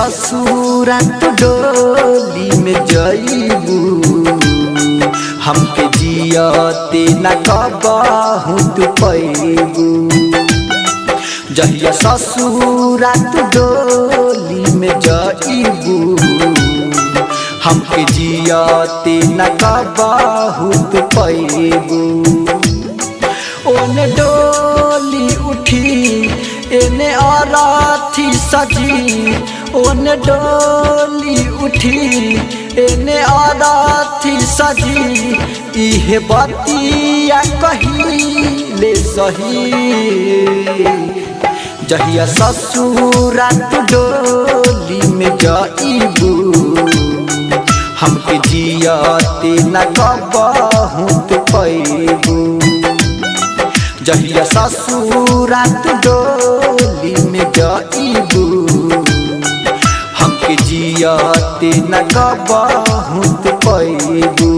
ससुरा तू डोली में जइबू हमके जियते न कबहू तू पैबू। जहिया ससुरा तू डोली में जइबू हमके जियते न कबहू तू पैबू। ओने डोली उठी एने अराथी सजी, ओने डोली उठी एने अराथी सजी, इहे बतिया कहिले सही। जहिया ससुरा तू डोली में जइबू हमके जियते न कबहू तू पैबू। जहिया ससुरा तू डोली में जइबू हमके जियते न कबहू तू पैबू।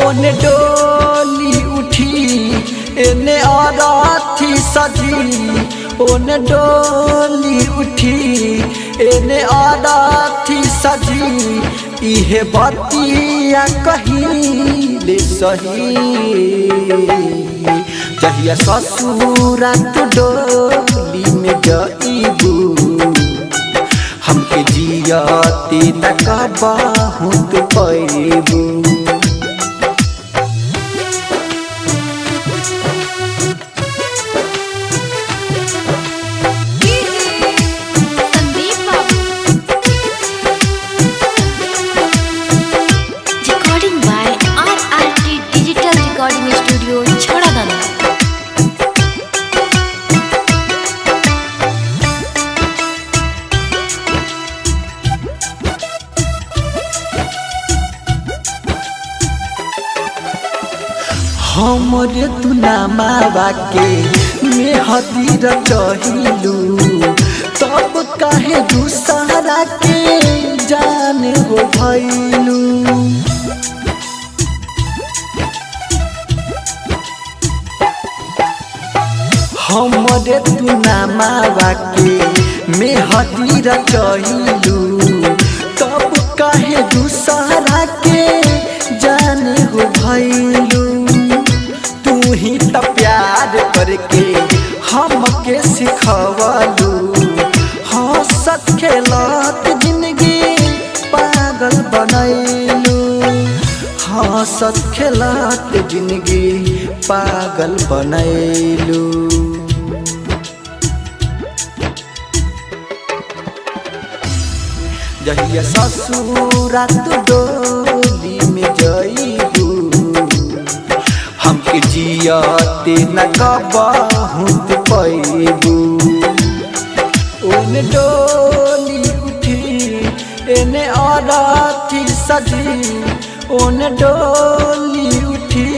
ओने डोली उठी एने अराथी सजी, ओने डोली उठी एने अराथी सजी, इहे बतिया कहिले सही। जहिया ससुरा तू डोली में जइबू हमके जियते न कबहू तू पैबू। हमरे तू नामावा के मेहदी रचहिलू, तब काहे दूसरा के जान हो भइलू। हमरे तू नामावा के मेहदी रचहिलू, तब काहे दूसरा के जान हो भइलू। तू ही त प्यार करके हमके सिखवलू, हंसत खेलत जिंदगी पागल बनैलू, हंसत खेलत जिंदगी पागल बनैलू। जहिया ससुरा तू डोली में जइबू हमके जियते न कबहू तू पैबू। ओने डोली उठी एने अराथी सजी, ओने डोली उठी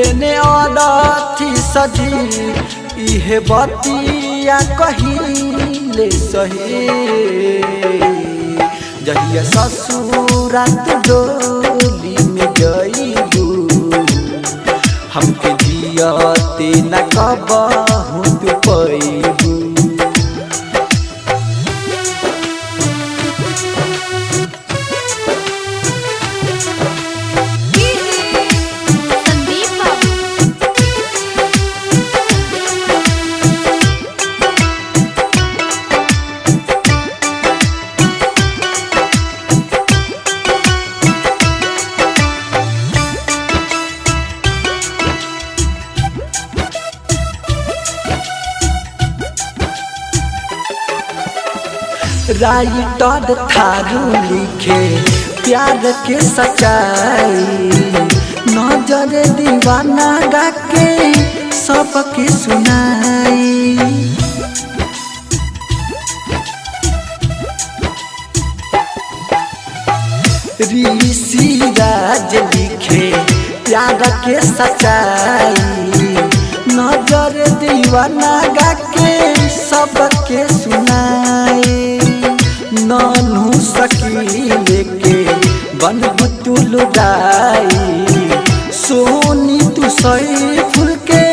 एने अराथी सजी, इहे बतिया कहिले सही। जहिया ससुरा तू डोली में जइबू हमके जियते न कबहू तू पैबू। राइटर थारू लिखे प्यार के सच्चाई, नजर दीवाना गा के सबके सुनाई। ऋषि राज लिखे प्यार के सच्चाई, नजर दीवाना गा के सबके सुनाई। नानू सकी लेके बनबू तू लुगाई, सोनी तू सही फूल के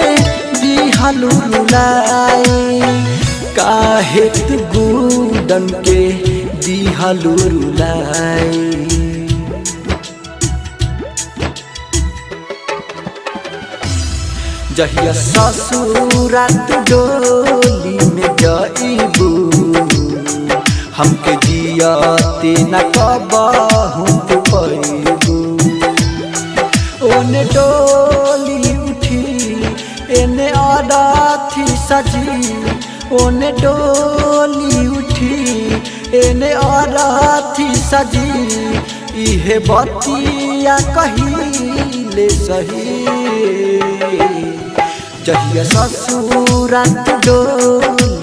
दिहलू रुलाई। काहे तू गुडन के दिहलु रुलाई। जहिया ससुरात डोली में जाइबू हमके जियते न कबहू तू पैबू। ओने डोली उठी एने अराथी सजी, ओने डोली उठी एने अराथी सजी। इहे बतिया कहिले सही जहिया ससुरात डोली